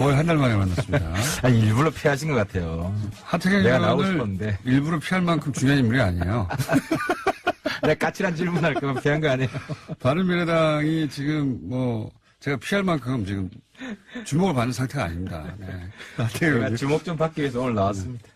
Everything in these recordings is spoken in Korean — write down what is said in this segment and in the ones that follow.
거의 한 달 만에 만났습니다. 아니, 일부러 피하신 것 같아요. 하태경 내가 나오고 의원을 싶었는데. 일부러 피할 만큼 중요한 인물이 아니에요. 내가 까칠한 질문할 거면 피한 거 아니에요? 바른미래당이 지금 뭐 제가 피할 만큼 지금 주목을 받는 상태가 아닙니다. 네. 제가 주목 좀 받기 위해서 오늘 나왔습니다.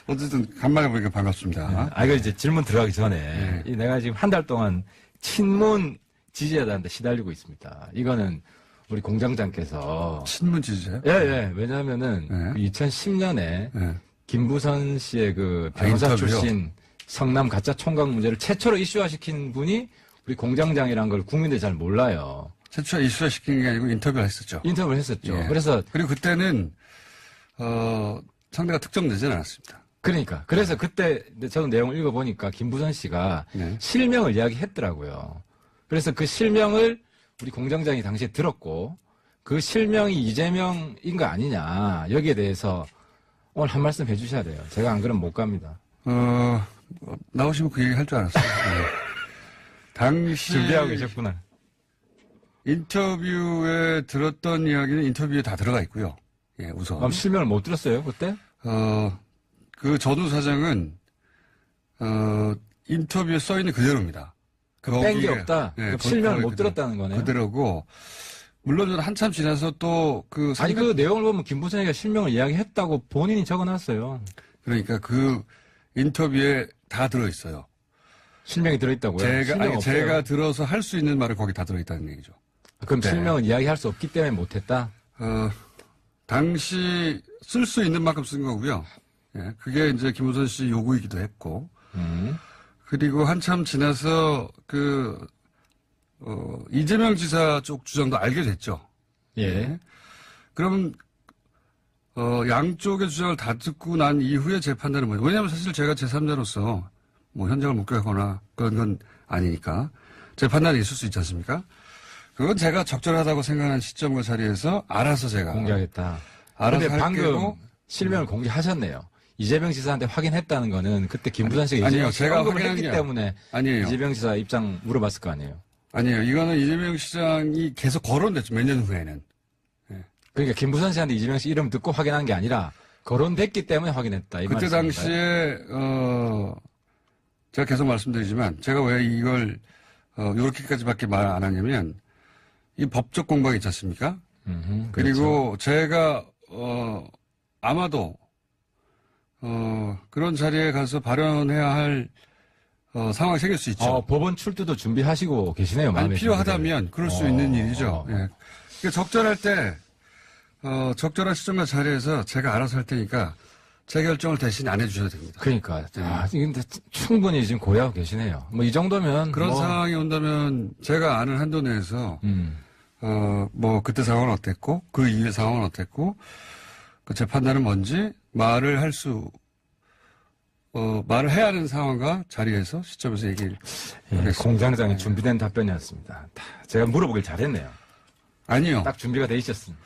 어쨌든 간만에 보니까 반갑습니다. 이거 이제 질문 들어가기 전에 내가 지금 한 달 동안 친문 지지자들한테 시달리고 있습니다. 이거는 우리 공장장께서 친문 지지자요? 예. 왜냐하면은 2010년에 김부선 씨의 그 변호사 출신 성남 가짜 총각 문제를 최초로 이슈화시킨 분이 우리 공장장이라는 걸 국민들이 잘 몰라요. 최초 이슈화시킨 게 아니고 인터뷰를 했었죠. 인터뷰를 했었죠. 예. 그리고 그때는 상대가 특정되지는 않았습니다. 그래서 그때 저도 내용을 읽어보니까 김부선 씨가 실명을 이야기했더라고요. 그래서 그 실명을 우리 공장장이 당시에 들었고 그 실명이 이재명인 거 아니냐 여기에 대해서 오늘 한 말씀 해주셔야 돼요. 제가 안 그러면 못 갑니다. 나오시면 그 얘기 할 줄 알았어요. 당시 준비하고 계셨구나. 인터뷰에 들었던 이야기는 인터뷰에 다 들어가 있고요. 예, 우선. 그럼 실명을 못 들었어요, 그때? 그 전후 사정은 인터뷰에 써 있는 그대로입니다. 뺀 게 없다. 예, 실명을 못 들었다는 거네요. 그대로고 물론 저는 한참 지나서 또 그 내용을 보면 김부선이가 실명을 이야기했다고 본인이 적어놨어요. 그러니까 그 인터뷰에 다 들어 있어요. 실명이 들어있다고요? 제가 들어서 할 수 있는 말을 거기 다 들어있다는 얘기죠. 그럼 실명은 이야기할 수 없기 때문에 못했다? 당시 쓸 수 있는 만큼 쓴 거고요. 예, 그게 이제 김우선 씨 요구이기도 했고. 그리고 한참 지나서 이재명 지사 쪽 주장도 알게 됐죠. 예. 그럼, 양쪽의 주장을 다 듣고 난 이후에 제 판단은 뭐예요? 왜냐하면 사실 제가 제3자로서 뭐 현장을 목격하거나 그런 건 아니니까 제 판단이 있을 수 있지 않습니까? 그건 제가 적절하다고 생각하는 시점과 자리에서 알아서 제가 공개하겠다. 알아서 근데 방금 실명을 공개하셨네요. 이재명 지사한테 확인했다는 거는 그때 김부선 씨가 아니요, 이재명 씨가 언급을 했기 때문에 아니에요. 이재명 지사 입장 물어봤을 거 아니에요. 아니에요. 이거는 이재명 시장이 계속 거론됐죠. 몇 년 후에는. 네. 그러니까 김부선 씨한테 이재명 씨 이름 듣고 확인한 게 아니라 거론됐기 때문에 확인했다. 이 그때 당시에 제가 계속 말씀드리지만 제가 왜 이걸 이렇게까지밖에 말 안 하냐면 이 법적 공방이 있지 않습니까? 그리고 그렇죠. 제가 아마도 그런 자리에 가서 발언해야 할 상황이 생길 수 있죠. 법원 출두도 준비하시고 계시네요. 아니, 필요하다면 그럴 수 있는 일이죠. 예. 그러니까 적절할 때 적절한 시점과 자리에서 제가 알아서 할 테니까 제 결정을 대신 안 해주셔도 됩니다. 그러니까 근데 충분히 지금 고려하고 계시네요. 뭐 이 정도면 그런 상황이 온다면 제가 아는 한도 내에서 뭐 그때 상황은 어땠고 그 이후의 상황은 어땠고 제 판단은 뭔지 말을 해야 하는 상황과 자리에서 시점에서 얘기를 하겠습니다. 공장장의 준비된 답변이었습니다. 제가 물어보길 잘했네요. 아니요. 딱 준비가 돼 있으셨습니다.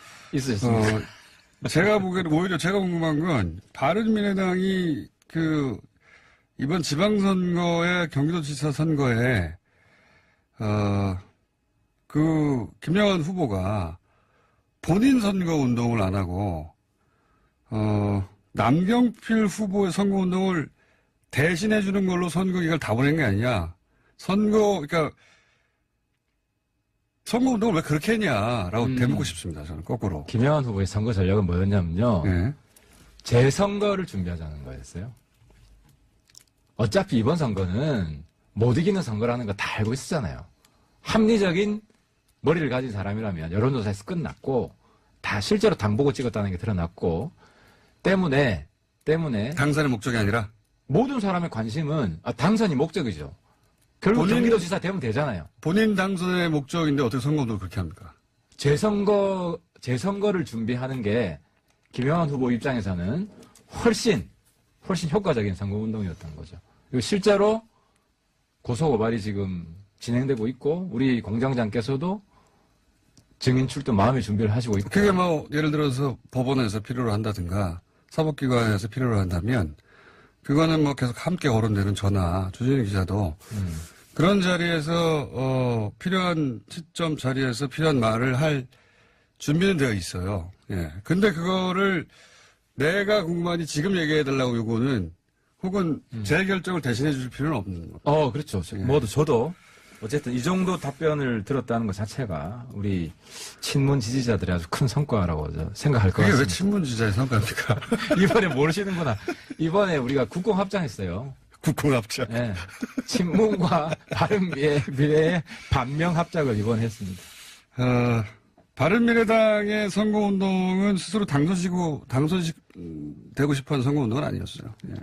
제가 보기에는 오히려 제가 궁금한 건 바른미래당이 이번 지방선거에 경기도지사 선거에 김영환 후보가 본인 선거 운동을 안 하고 남경필 후보의 선거 운동을 대신해 주는 걸로 선거 기간을 다 보낸 게 아니냐. 그러니까 선거 운동을 왜 그렇게 했냐라고 대묻고 싶습니다. 저는 거꾸로. 김영환 후보의 선거 전략은 뭐였냐면요. 네. 재선거를 준비하자는 거였어요. 어차피 이번 선거는 못 이기는 선거라는 거 다 알고 있었잖아요. 합리적인 머리를 가진 사람이라면 여론조사에서 끝났고 다 실제로 당 보고 찍었다는 게 드러났고 때문에 당선의 목적이 아니라 모든 사람의 관심은 당선이 목적이죠. 결국 경기도지사 되면 되잖아요. 본인 당선의 목적인데 어떻게 선거운동을 그렇게 합니까? 재선거를 준비하는 게 김영환 후보 입장에서는 훨씬 효과적인 선거운동이었던 거죠. 그리고 실제로 고소고발이 지금 진행되고 있고 우리 공장장께서도 증인 출두 마음의 준비를 하시고 있고. 그게 뭐 예를 들어서 법원에서 필요로 한다든가 사법기관에서 필요로 한다면 그거는 뭐 계속 함께 거론되는 저나 조준희 기자도 그런 자리에서 필요한 시점 자리에서 필요한 말을 할 준비는 되어 있어요. 예. 근데 그거를 내가 궁금하니 지금 얘기해달라고 요구는 혹은 제 결정을 대신해 줄 필요는 없는 거. 그렇죠. 저도 어쨌든 이 정도 답변을 들었다는 것 자체가 우리 친문 지지자들의 아주 큰 성과라고 생각할 것 그게 같습니다. 왜 친문 지지자의 성과입니까? 이번에 모르시는구나. 이번에 우리가 국공합장했어요. 국공합작. 네. 친문과 바른미래의 반명합작을 이번에 했습니다. 바른미래당의 선거운동은 스스로 당선되고 싶어하는 선거운동은 아니었어요. 예.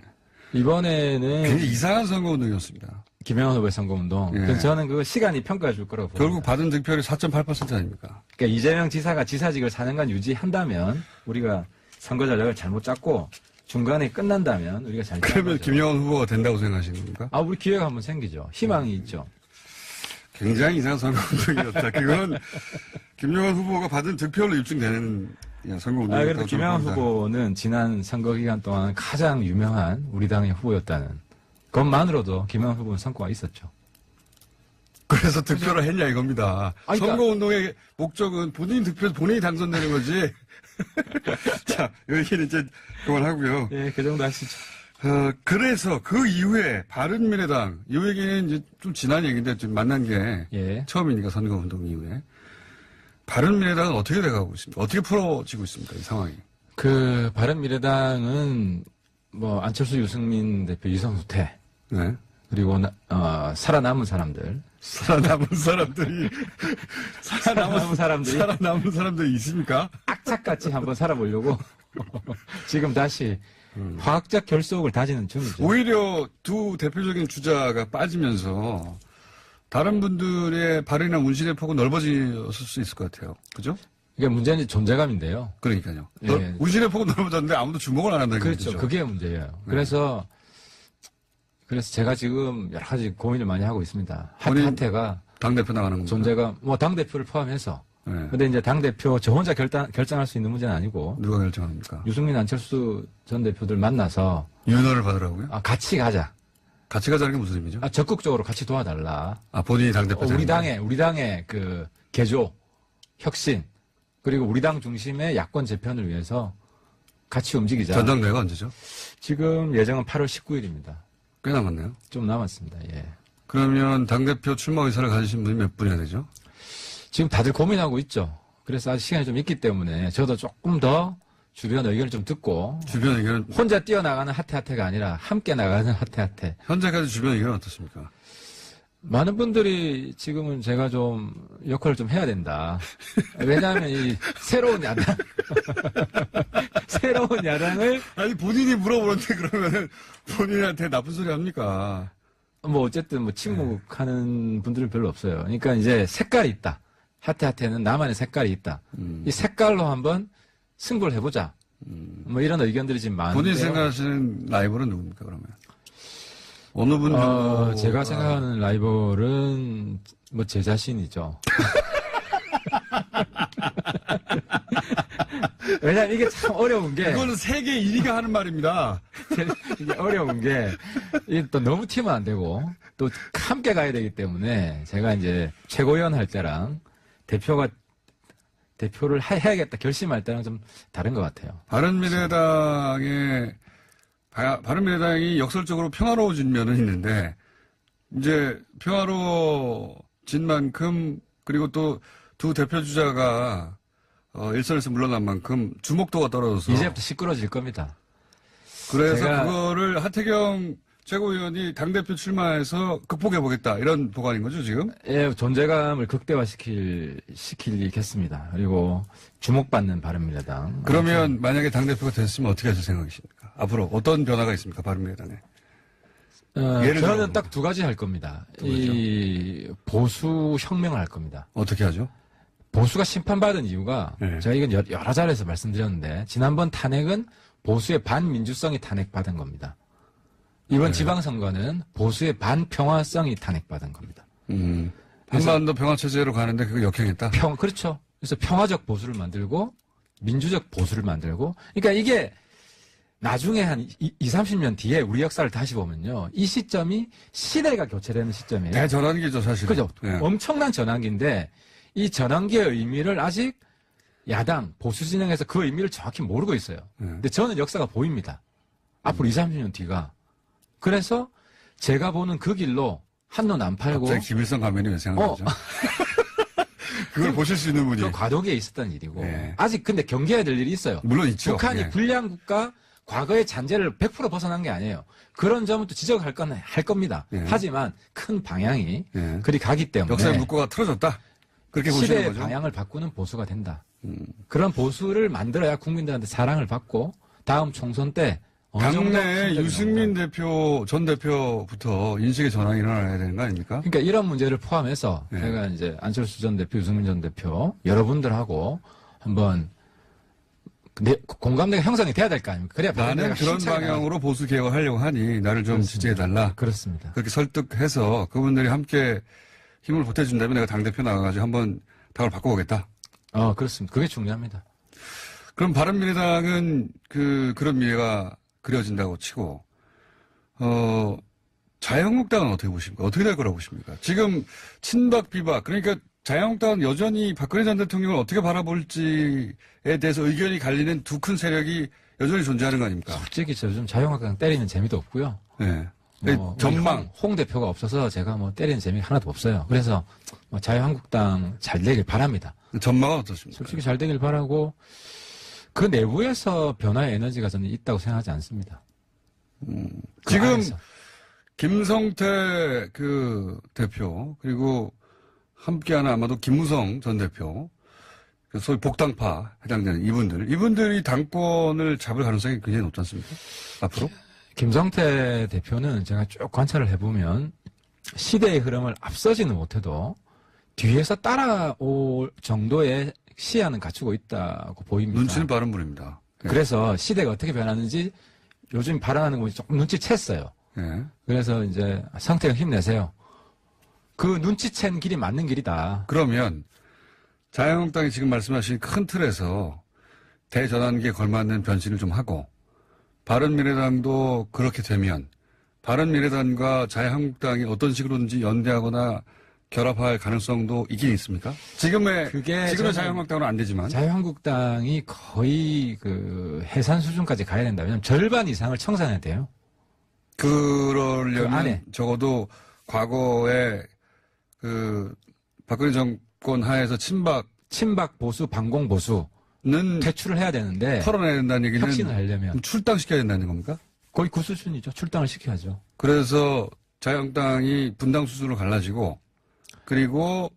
이번에는 굉장히 이상한 선거운동이었습니다. 김영환 후보의 선거운동. 예. 그래서 저는 그거 시간이 평가해 줄 거라고 봅니다. 결국 받은 득표율이 4.8% 아닙니까? 그러니까 이재명 지사가 지사직을 4년간 유지한다면 우리가 선거 전략을 잘못 짰고 중간에 끝난다면 우리가 잘 그러면 김영환 후보가 된다고 생각하시는 겁니까? 우리 기회가 한번 생기죠. 희망이 있죠. 굉장히 이상한 선거운동이었다. 그건 김영환 후보가 받은 득표율로 입증되는 선거운동이었다고 그래도 김영환 후보는 지난 선거 기간 동안 가장 유명한 우리 당의 후보였다는 것만으로도 김영환 후보는 성과가 있었죠. 그래서 득표를 했냐 이겁니다. 그러니까 선거운동의 목적은 본인 득표에서 본인이 당선되는 거지. 자, 여기는 이제 그만하고요. 예, 그 정도 하시죠. 그래서 그 이후에 바른미래당, 이 얘기는 이제 좀 지난 얘기인데 좀 만난 게 처음이니까 선거운동 이후에. 바른미래당은 어떻게 돼가고 있습니까? 어떻게 풀어지고 있습니까? 이 상황이. 바른미래당은 안철수, 유승민 대표, 유성수태. 네. 그리고 살아남은 사람들이 살아남은 사람들이 있습니까? 악착같이 한번 살아보려고 지금 다시 화학적 결속을 다지는 중이죠. 오히려 두 대표적인 주자가 빠지면서 다른 분들의 발언이나 문신의 폭은 넓어졌을 수 있을 것 같아요. 그죠? 이게 문제는 존재감인데요. 그러니까요. 예. 문신의 폭은 넓어졌는데 아무도 주목을 안 한다는 그렇죠. 거죠. 그게 문제예요. 그래서 제가 지금 여러 가지 고민을 많이 하고 있습니다. 하태가 당대표 나가는 겁니다. 존재감, 당대표를 포함해서. 네. 근데 이제 당대표 저 혼자 결정할 수 있는 문제는 아니고. 누가 결정합니까? 유승민, 안철수 전 대표들 만나서. 윤허를 받으라고요? 같이 가자. 같이 가자는 게 무슨 의미죠? 적극적으로 같이 도와달라. 본인이 당대표. 우리 당의 그 개조, 혁신, 그리고 우리 당 중심의 야권 재편을 위해서 같이 움직이자. 전당대회가 언제죠? 지금 예정은 8월 19일입니다. 꽤 남았네요. 좀 남았습니다. 예. 그러면 당대표 출마 의사를 가지신 분이 몇 분이나 되죠? 지금 다들 고민하고 있죠. 그래서 아직 시간이 좀 있기 때문에 저도 조금 더 주변 의견을 좀 듣고 주변 의견은 혼자 뛰어나가는 하태가 아니라 함께 나가는 하태. 현재까지 주변 의견은 어떻습니까? 많은 분들이 지금은 제가 좀 역할을 좀 해야 된다. 왜냐하면 이 새로운 야당을 본인이 물어보는데 그러면 본인한테 나쁜 소리 합니까? 어쨌든 침묵하는 분들은 별로 없어요. 그러니까 이제 색깔이 있다. 하태는 나만의 색깔이 있다. 이 색깔로 한번 승부를 해보자. 이런 의견들이 지금 많은데. 본인 생각하시는 라이벌은 누굽니까, 그러면? 어느 분 정도? 제가 생각하는 라이벌은 제 자신이죠. 왜냐면 이게 참 어려운 게. 이거는 세계 1위가 하는 말입니다. 이게 어려운 게, 이게 또 너무 튀면 안 되고, 또 함께 가야 되기 때문에, 제가 이제 최고위원 할 때랑 대표를 해야겠다 결심할 때랑 좀 다른 것 같아요. 바른미래당이 역설적으로 평화로워진 면은 있는데, 이제 평화로워진 만큼, 그리고 또 두 대표 주자가 일선에서 물러난 만큼 주목도가 떨어져서. 이제부터 시끄러질 겁니다. 그래서 그거를 하태경 최고위원이 당대표 출마해서 극복해보겠다. 이런 보관인 거죠, 지금? 예, 존재감을 극대화시키겠습니다. 그리고 주목받는 바른미래당. 그러면 만약에 당대표가 됐으면 어떻게 하실 생각이십니까? 앞으로 어떤 변화가 있습니까, 바른미래당에? 저는 딱 두 가지 할 겁니다. 이 보수 혁명을 할 겁니다. 어떻게 하죠? 보수가 심판받은 이유가 제가 이건 여러 자리에서 말씀드렸는데 지난번 탄핵은 보수의 반민주성이 탄핵받은 겁니다. 이번 지방선거는 보수의 반평화성이 탄핵받은 겁니다. 한반도 평화체제로 가는데 그거 역행했다? 그렇죠. 그래서 평화적 보수를 만들고 민주적 보수를 만들고 그러니까 이게 나중에 한 30년 뒤에 우리 역사를 다시 보면요. 이 시점이 시대가 교체되는 시점이에요. 대전환기죠, 사실. 그죠. 엄청난 전환기인데 이 전환기의 의미를 아직 야당, 보수 진영에서 그 의미를 정확히 모르고 있어요. 네. 근데 저는 역사가 보입니다. 앞으로 20, 30년 뒤가. 그래서 제가 보는 그 길로 한눈 안 팔고. 갑자기 김일성 가면이 왜 생각나죠? 그걸 보실 수 있는 분이. 그 과도기에 있었던 일이고. 네. 아직 근데 경계해야 될 일이 있어요. 물론 있죠. 북한이 예. 불량 국가, 과거의 잔재를 100% 벗어난 게 아니에요. 그런 점은 또 지적할 건 할 겁니다. 예. 하지만 큰 방향이 예. 그리 가기 때문에. 역사의 물꼬가 틀어졌다. 그렇게 보시는 시대의 거죠. 방향을 바꾸는 보수가 된다. 그런 보수를 만들어야 국민들한테 사랑을 받고 다음 총선 때 어느 정도 당내 성적이 유승민 나온다. 대표, 전 대표부터 인식의 전환이 일어나야 되는 거 아닙니까? 그러니까 이런 문제를 포함해서 네. 제가 이제 안철수 전 대표, 유승민 전 대표 여러분들하고 한번 공감대가 형성이 돼야 될 거 아닙니까? 그래야 나는 그런 힘차게 방향으로 보수 개혁을 하려고 하니 나를 좀 그렇습니다. 지지해달라. 그렇습니다. 그렇게 설득해서 그분들이 함께 힘을 보태준다면 내가 당대표 나가가지고 한번 당을 바꿔보겠다. 그렇습니다. 그게 중요합니다. 그럼 바른미래당은 그런 미래가 그려진다고 치고, 자유한국당은 어떻게 보십니까? 어떻게 될 거라고 보십니까? 지금 친박, 비박, 그러니까 자유한국당은 여전히 박근혜 전 대통령을 어떻게 바라볼지에 대해서 의견이 갈리는 두 큰 세력이 여전히 존재하는 거 아닙니까? 솔직히 저 요즘 자유한국당 때리는 재미도 없고요. 네. 우리 전망. 홍 대표가 없어서 제가 뭐 때리는 재미가 하나도 없어요. 그래서 뭐 자유한국당 잘 되길 바랍니다. 전망은 어떻습니까? 솔직히 잘 되길 바라고 그 내부에서 변화의 에너지가 저는 있다고 생각하지 않습니다. 그 지금 안에서. 김성태 대표 그리고 함께하는 아마도 김무성 전 대표 그 소위 복당파 해당되는 이분들이 당권을 잡을 가능성이 굉장히 높지 않습니까? 앞으로? 김성태 대표는 제가 쭉 관찰을 해보면 시대의 흐름을 앞서지는 못해도 뒤에서 따라올 정도의 시야는 갖추고 있다고 보입니다. 눈치는 빠른 분입니다. 네. 그래서 시대가 어떻게 변하는지 요즘 발언하는 거 조금 눈치챘어요. 네. 그래서 이제 성태가 힘내세요. 그 눈치챈 길이 맞는 길이다. 그러면 자유한국당이 지금 말씀하신 큰 틀에서 대전환기에 걸맞는 변신을 좀 하고 바른미래당도 그렇게 되면 바른미래당과 자유한국당이 어떤 식으로든지 연대하거나 결합할 가능성도 있긴 있습니까? 지금의 자유한국당은 안 되지만. 자유한국당이 거의 그 해산 수준까지 가야 된다. 왜냐하면 절반 이상을 청산해야 돼요. 그러려면 그 안에. 적어도 과거에 박근혜 정권 하에서 친박 보수, 반공 보수는 퇴출을 해야 되는데 털어내야 된다는 얘기는 혁신을 하려면 출당시켜야 된다는 겁니까? 거의 그 수준이죠. 출당을 시켜야죠. 그래서 자유한국당이 분당 수준으로 갈라지고 그리고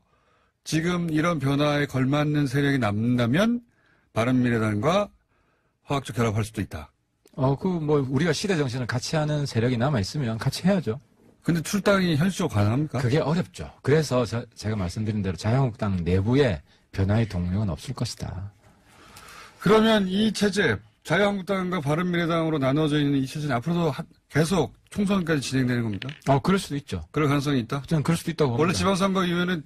지금 이런 변화에 걸맞는 세력이 남는다면 바른미래당과 화학적 결합할 수도 있다. 우리가 시대 정신을 같이 하는 세력이 남아있으면 같이 해야죠. 근데 출당이 현실적으로 가능합니까? 그게 어렵죠. 그래서 제가 말씀드린 대로 자유한국당 내부에 변화의 동력은 없을 것이다. 그러면 이 체제, 자유한국당과 바른미래당으로 나눠져 있는 이 체제는 앞으로도 계속 총선까지 진행되는 겁니까? 그럴 수도 있죠. 그럴 가능성이 있다? 저는 그럴 수도 있다고 봅니다. 원래 지방선거 이후에는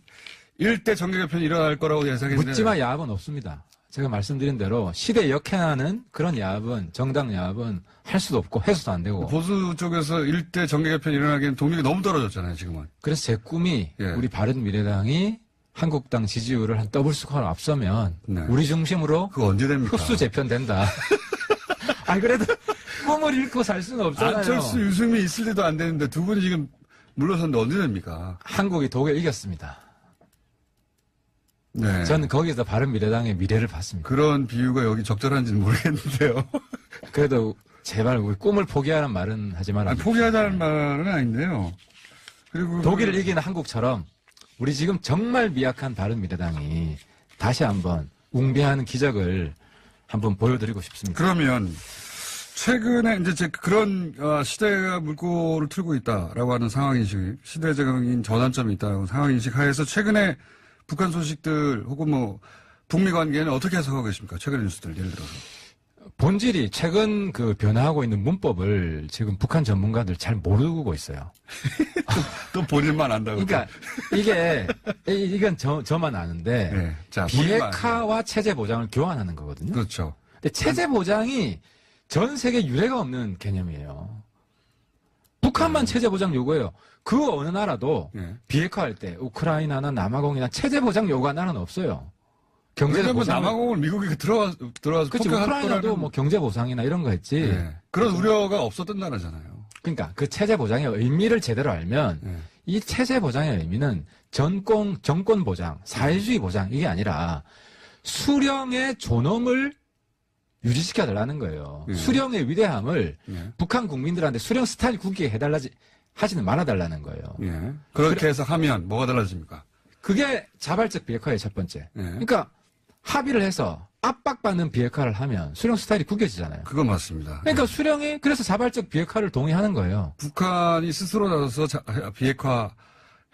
일대 정계개편이 일어날 거라고 예상했는데. 묻지마 야합은 없습니다. 제가 말씀드린 대로 시대에 역행하는 그런 야합은, 정당 야합은 할 수도 없고 해서도 안 되고. 보수 쪽에서 일대 정계개편이 일어나기에는 동력이 너무 떨어졌잖아요, 지금은. 그래서 제 꿈이 예. 우리 바른미래당이 한국당 지지율을 한 더블 스코어로 앞서면 네. 우리 중심으로 그거 언제 됩니까? 흡수 재편된다. 그래도 꿈을 잃고 살 수는 없잖아요. 안철수, 유승민 있을 때도 안 되는데 두 분이 지금 물러섰는데 언제 됩니까? 한국이 독일 이겼습니다. 네. 저는 거기서 바른미래당의 미래를 봤습니다. 그런 비유가 여기 적절한지는 모르겠는데요. 그래도 제발 우리 꿈을 포기하는 말은 하지 말아요. 포기하자는 말은 아닌데요. 그리고 독일을 이기는 한국처럼 우리 지금 정말 미약한 바른미래당이 다시 한번 웅비하는 기적을 한번 보여드리고 싶습니다. 그러면 최근에 이제 그런 시대가 물꼬를 틀고 있다라고 하는 상황인식, 시대적인 전환점이 있다는 상황인식 하에서 최근에 북한 소식들 혹은 북미 관계는 어떻게 해석하고 계십니까? 최근의 뉴스들 예를 들어서. 본질이 최근 변화하고 있는 문법을 지금 북한 전문가들 잘 모르고 있어요. 또 본인만 안다고. 그러니까 이건 저만 아는데 네. 자, 본인만 비핵화와 체제 보장을 교환하는 거거든요. 그렇죠. 근데 체제 보장이 전 세계 유례가 없는 개념이에요. 북한만 체제 보장 요구해요. 그 어느 나라도 네. 비핵화할 때 우크라이나나 남아공이나 체제 보장 요구한 나라는 없어요. 경제적 왜냐면 보상. 남아공을 미국이 들어와서 그렇지. 폭격할 우크라이나도 거라는 뭐 경제 보상이나 이런 거 했지. 예. 그런 우려가 없었던 나라잖아요. 그러니까 그 체제 보장의 의미를 제대로 알면 예. 이 체제 보장의 의미는 정권 보장, 사회주의 보장 이게 아니라 수령의 존엄을 유지시켜 달라는 거예요. 예. 수령의 위대함을 예. 북한 국민들한테 수령 스타일 굳게 하지는 말아달라는 거예요. 예. 그렇게 해서 하면 뭐가 달라집니까? 그게 자발적 비핵화의 첫 번째. 예. 그러니까 합의를 해서 압박받는 비핵화를 하면 수령 스타일이 구겨지잖아요. 그건 맞습니다. 그러니까 수령이 그래서 자발적 비핵화를 동의하는 거예요. 북한이 스스로 나서서 비핵화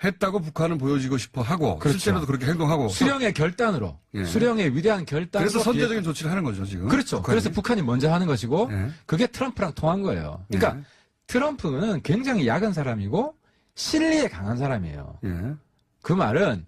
했다고 북한은 보여지고 싶어 하고 그렇죠. 실제로도 그렇게 행동하고 수령의 결단으로 예. 수령의 위대한 결단으로 그래서 선제적인 조치를 하는 거죠 지금. 그렇죠. 북한이. 그래서 북한이 먼저 하는 것이고 예. 그게 트럼프랑 통한 거예요. 그러니까 예. 트럼프는 굉장히 야근 사람이고 실리에 강한 사람이에요. 예. 그 말은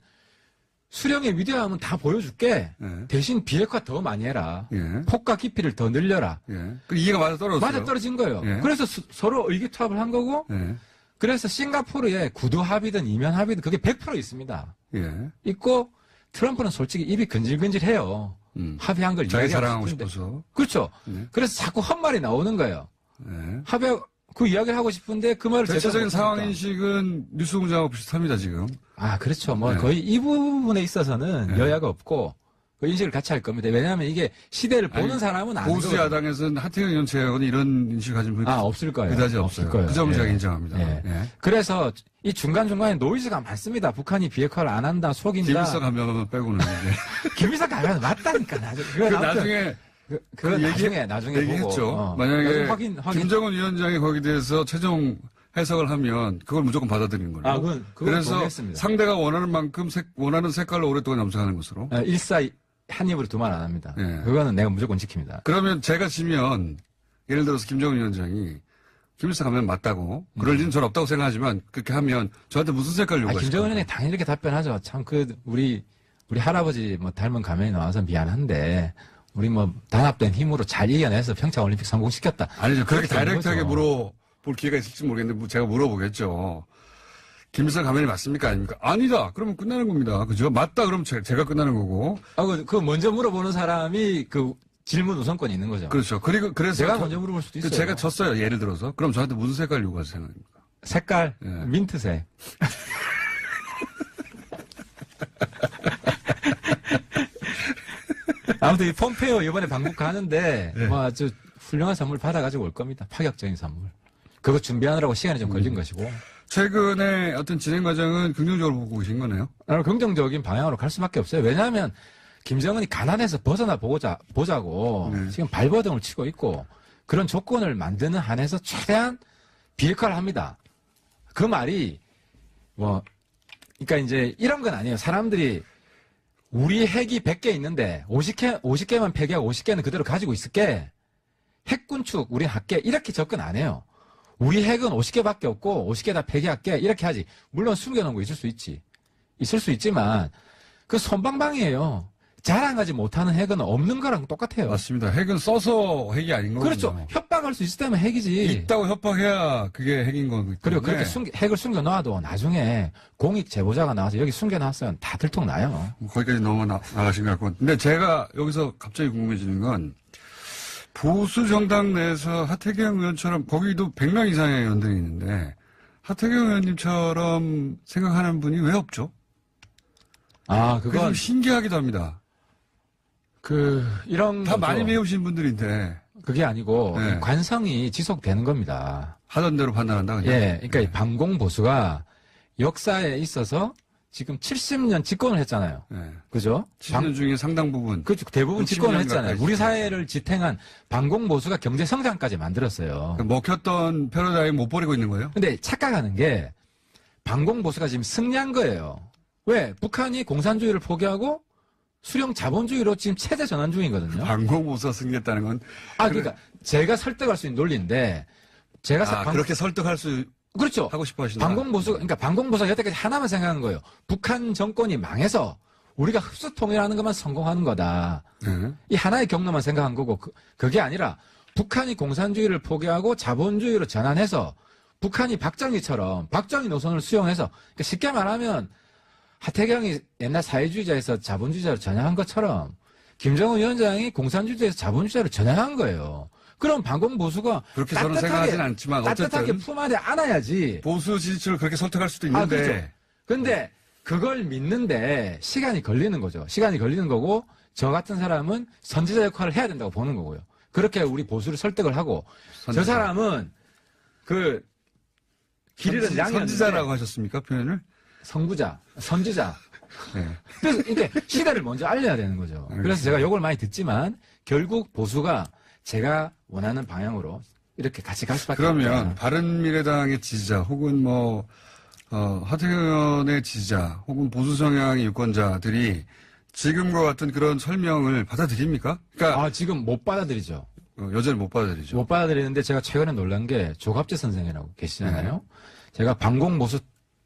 수령의 위대함은 다 보여줄게. 예. 대신 비핵화 더 많이 해라. 예. 폭과 깊이를 더 늘려라. 예. 그 이해가 맞아 떨어졌어요. 맞아 떨어진 거예요. 예. 그래서 서로 의기투합을 한 거고 예. 그래서 싱가포르에 구두 합의든 이면 합의든 그게 100% 있습니다. 예. 있고 트럼프는 솔직히 입이 근질근질해요. 합의한 걸 자기 이야기하고 자랑하고 싶은데. 싶어서. 그렇죠. 예. 그래서 자꾸 헛말이 나오는 거예요. 예. 합의 그 이야기를 하고 싶은데 그 말을 대체적인 제대로 상황 못하니까. 인식은 뉴스공장하고 비슷합니다 지금. 아 그렇죠. 뭐 네. 거의 이 부분에 있어서는 네. 여야가 없고 그 인식을 같이 할 겁니다. 왜냐하면 이게 시대를 보는 아니, 사람은 아는 보수 거거든요. 야당에서는 하태경 의원 제외하고는 이런 인식을 가진 분이 없을 거예요. 그다지 없어요. 거예요. 그 점은 예. 제가 인정합니다. 예. 예. 그래서 이 중간중간에 노이즈가 많습니다. 북한이 비핵화를 안 한다, 속인다. 김일성 감명은 빼고는 이제. 김일성 가면 맞다니까. 나중에. 그 나중에 그건 얘기- 나중에 얘기했죠. 보고. 만약에 나중에 확인. 김정은 위원장이 거기에 대해서 최종 해석을 하면 그걸 무조건 받아들이는 거예요. 그건 그래서 동의했습니다. 상대가 원하는 만큼 원하는 색깔로 오랫동안 염색하는 것으로. 일사 한 입으로 두 말 안 합니다. 예. 그거는 내가 무조건 지킵니다. 그러면 제가 지면 예를 들어서 김정은 위원장이 김일성 가면 맞다고 그럴 일은 전 없다고 생각하지만 그렇게 하면 저한테 무슨 색깔을 요구하실까요? 김정은 의원이 당연히 이렇게 답변하죠. 참 우리 할아버지 뭐 닮은 가면이 나와서 미안한데 우리 뭐 단합된 힘으로 잘 이겨내서 평창 올림픽 성공시켰다. 아니죠. 그렇게 그렇게 다이렉트하게 거죠. 물어볼 기회가 있을지 모르겠는데 제가 물어보겠죠. 김일성 가면이 맞습니까? 아닙니까? 아니다. 그러면 끝나는 겁니다. 그죠? 맞다. 그러면 제가 끝나는 거고. 그 먼저 물어보는 사람이 그 질문 우선권이 있는 거죠. 그렇죠. 그래서 제가 먼저 물어볼 수도 있어요. 제가 졌어요. 예를 들어서. 그럼 저한테 무슨 색깔 요구하실 생각입니까? 색깔 예. 민트색. 아무튼 이 폼페이오 이번에 방북 가는데 네. 뭐 아주 훌륭한 선물 받아가지고 올 겁니다. 파격적인 선물. 그거 준비하느라고 시간이 좀 걸린 것이고. 최근에 어떤 진행 과정은 긍정적으로 보고 계신 거네요. 긍정적인 방향으로 갈 수밖에 없어요. 왜냐하면 김정은이 가난에서 벗어나 보자고 네. 지금 발버둥을 치고 있고 그런 조건을 만드는 한에서 최대한 비핵화를 합니다. 그 말이 그러니까 이제 이런 건 아니에요. 사람들이 우리 핵이 100개 있는데 50개만 폐기하고 50개는 그대로 가지고 있을게. 핵 군축 우린 할게. 이렇게 접근 안 해요. 우리 핵은 50개밖에 없고 50개 다 폐기할게. 이렇게 하지. 물론 숨겨놓은 거 있을 수 있지만 그 손방방이에요. 자랑하지 못하는 핵은 없는 거랑 똑같아요. 맞습니다. 핵은 써서 핵이 아닌 거거든요. 그렇죠. 협박할 수 있을 때면 핵이지. 있다고 협박해야 그게 핵인 거기 그리고 때문에. 그렇게 핵을 숨겨놔도 나중에 공익 제보자가 나와서 여기 숨겨놨으면 다 들통나요. 거기까지 너무 나가신 것 같고. 근데 제가 여기서 갑자기 궁금해지는 건 보수 정당 내에서 하태경 의원처럼 거기도 100명 이상의 의원들이 있는데 하태경 의원님처럼 생각하는 분이 왜 없죠? 그게 좀 신기하기도 합니다. 이런 다 거죠. 많이 배우신 분들인데 그게 아니고 네. 관성이 지속되는 겁니다. 하던 대로 판단한다 그냥. 예, 그러니까 이 반공 보수가 역사에 있어서 지금 70년 집권을 했잖아요. 네. 그죠? 70년 중에 상당 부분. 그 대부분 60년 집권을 했잖아요. 가까이 우리 집권. 사회를 지탱한 반공 보수가 경제 성장까지 만들었어요. 먹혔던 패러다임 못 버리고 있는 거예요? 근데 착각하는 게 반공 보수가 지금 승리한 거예요. 왜? 북한이 공산주의를 포기하고 수령 자본주의로 지금 체제 전환 중이거든요. 반공보수가 승리했다는 건. 그러니까 제가 설득할 수 있는 논리인데 제가 그렇게 설득할 수 그렇죠. 하고 싶어 하신다. 그러니까 반공보수가 여태까지 하나만 생각한 거예요. 북한 정권이 망해서 우리가 흡수 통일하는 것만 성공하는 거다. 네. 이 하나의 경로만 생각한 거고 그게 아니라 북한이 공산주의를 포기하고 자본주의로 전환해서 북한이 박정희 노선을 수용해서 그러니까 쉽게 말하면 하태경이 옛날 사회주의자에서 자본주의자로 전향한 것처럼 김정은 위원장이 공산주의자에서 자본주의자로 전향한 거예요. 그럼 방공보수가 그렇게 저는 생각하진 않지만 따뜻하게 어쨌든 품 안에 안아야지. 보수 지지층을 그렇게 설득할 수도 있는데 그렇죠. 근데 그걸 믿는데 시간이 걸리는 거죠. 시간이 걸리는 거고 저 같은 사람은 선지자 역할을 해야 된다고 보는 거고요. 그렇게 우리 보수를 설득을 하고 저 사람은 그 길 잃은 양이었는데 선지자라고 하셨습니까? 표현을? 선지자. 네. 그래서 이게 시대를 먼저 알려야 되는 거죠. 알겠습니다. 그래서 제가 욕을 많이 듣지만 결국 보수가 제가 원하는 방향으로 이렇게 같이 갈 수밖에 그러면 없다. 바른미래당의 지지자 혹은 뭐 하태경 의원의 지지자 혹은 보수 성향의 유권자들이 지금과 같은 그런 설명을 받아들입니까? 그러니까 지금 못 받아들이죠. 여전히 못 받아들이죠. 못 받아들이는데 제가 최근에 놀란 게 조갑재 선생이라고 계시잖아요. 제가 방공보수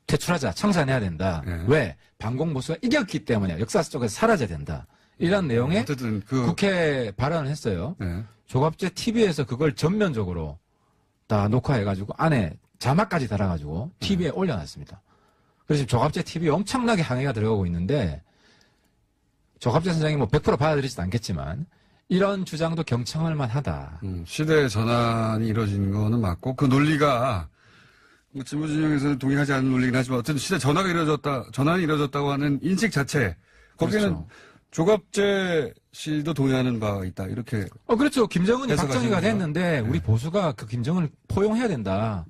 퇴출하자, 청산해야 된다. 네. 왜? 방공보수가 이겼기 때문에 역사 속에서 사라져야 된다. 이런 내용의 어쨌든 국회 발언을 했어요. 네. 조갑재 TV에서 그걸 전면적으로 다 녹화해가지고 안에 자막까지 달아가지고 TV에 올려놨습니다. 그래서 지금 조갑재 TV 엄청나게 항의가 들어가고 있는데 조갑재 선생이 뭐 100% 받아들이지도 않겠지만 이런 주장도 경청할 만하다. 시대 전환이 이루어진 거는 맞고 그 논리가 뭐 진보 진영에서는 동의하지 않는 논리긴 하지만 어쨌든 시대 전환이 이루어졌다고 하는 인식 자체 거기는 그렇죠. 조갑재 씨도 동의하는 바가 있다 이렇게 그렇죠. 김정은이 해석하시는 박정희가 거죠? 됐는데 우리 보수가 그 김정은을 포용해야 된다.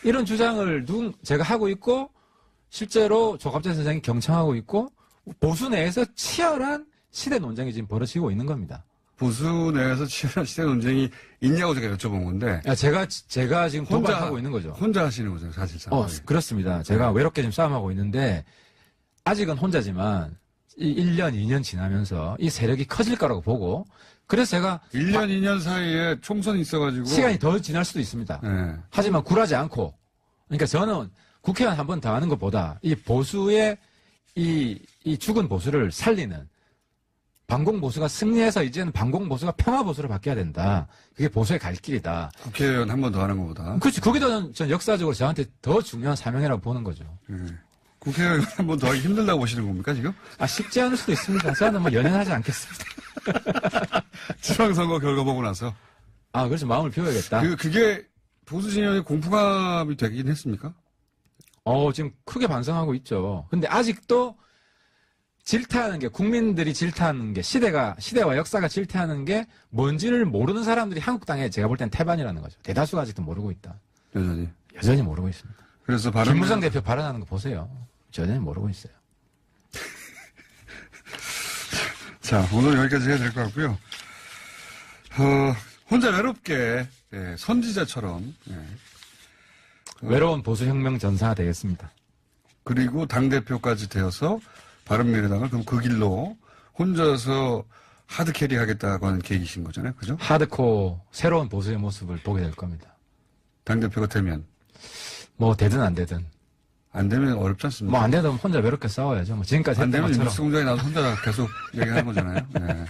이런 주장을 제가 하고 있고 실제로 조갑재 선생이 경청하고 있고 보수 내에서 치열한 시대 논쟁이 지금 벌어지고 있는 겁니다. 보수 내에서 치열한 시대 논쟁이 있냐고 제가 여쭤본 건데 제가 지금 도발하고 있는 거죠. 혼자 하시는 거죠 사실상. 그렇습니다. 제가 외롭게 지금 싸움하고 있는데 아직은 혼자지만 이 1년, 2년 지나면서 이 세력이 커질 거라고 보고 그래서 제가 1년, 2년 사이에 총선이 있어가지고 시간이 더 지날 수도 있습니다. 네. 하지만 굴하지 않고 그러니까 저는 국회의원 한 번 더 하는 것보다 이 보수의 이 죽은 보수를 살리는 반공보수가 승리해서 이제는 반공보수가 평화보수로 바뀌어야 된다. 그게 보수의 갈 길이다. 국회의원 한 번 더 하는 것보다. 그렇지. 그게 전 역사적으로 저한테 더 중요한 사명이라고 보는 거죠. 국회의원 한 번 더 하기 힘들다고 보시는 겁니까 지금? 쉽지 않을 수도 있습니다. 저는 뭐 연연하지 않겠습니다. 지방선거 결과 보고 나서. 그래서 마음을 비워야겠다. 그게 보수 진영의 공포감이 되긴 했습니까? 지금 크게 반성하고 있죠. 근데 아직도 질타하는 게, 국민들이 질타하는 게, 시대와 역사가 질타하는 게 뭔지를 모르는 사람들이 한국 땅에 제가 볼 땐 태반이라는 거죠. 대다수가 아직도 모르고 있다. 여전히 모르고 있습니다. 그래서 김무성 대표 발언하는 거 보세요. 여전히 모르고 있어요. 자, 오늘 여기까지 해야 될 것 같고요. 혼자 외롭게, 선지자처럼, 외로운 보수혁명 전사가 되겠습니다. 그리고 당대표까지 되어서 바른미래당을 그럼 그 길로 혼자서 하드캐리 하겠다고 하는 계획이신 거잖아요. 그죠? 하드코어, 새로운 보수의 모습을 보게 될 겁니다. 당대표가 되면. 뭐, 되든 안 되든. 안 되면 어렵지 않습니까? 뭐, 안 되면 혼자 외롭게 싸워야죠. 뭐, 지금까지 안 했던 되면 것처럼. 뉴스 공장에 나와서 혼자 계속 얘기하는 거잖아요. 네.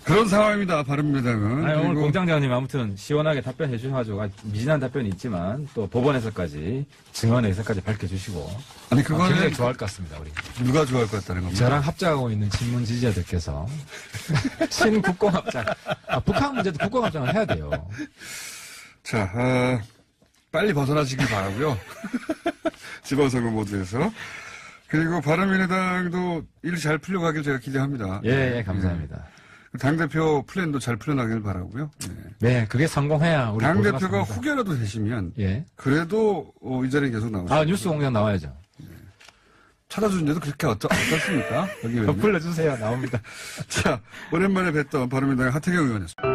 그런 상황입니다. 바른미래당은. 오늘 그리고 공장장님 아무튼 시원하게 답변해 주셔가지고 미진한 답변이 있지만 또 법원에서까지 증언에서까지 밝혀주시고 아니 그거는 굉장히 좋아할 것 같습니다. 우리 누가 좋아할 것 같다는 겁니다. 저랑 합작하고 있는 친문 지지자들께서 신국공합작 북한 문제도 국공합작을 해야 돼요. 자, 빨리 벗어나시길 바라고요. 지방선거 모드에서. 그리고 바른미래당도 일 잘 풀려가길 제가 기대합니다. 예, 감사합니다. 당대표 플랜도 잘 풀려나길 바라고요. 네, 그게 성공해야 우리 당대표가 후계라도 되시면 그래도 이 자리에 계속 나오시죠. 뉴스 공장 나와야죠. 찾아주는데도 그렇게 어떻습니까? 여기 불러주세요. 나옵니다. 자, 오랜만에 뵀던 바른미래당의 하태경 의원이었습니다.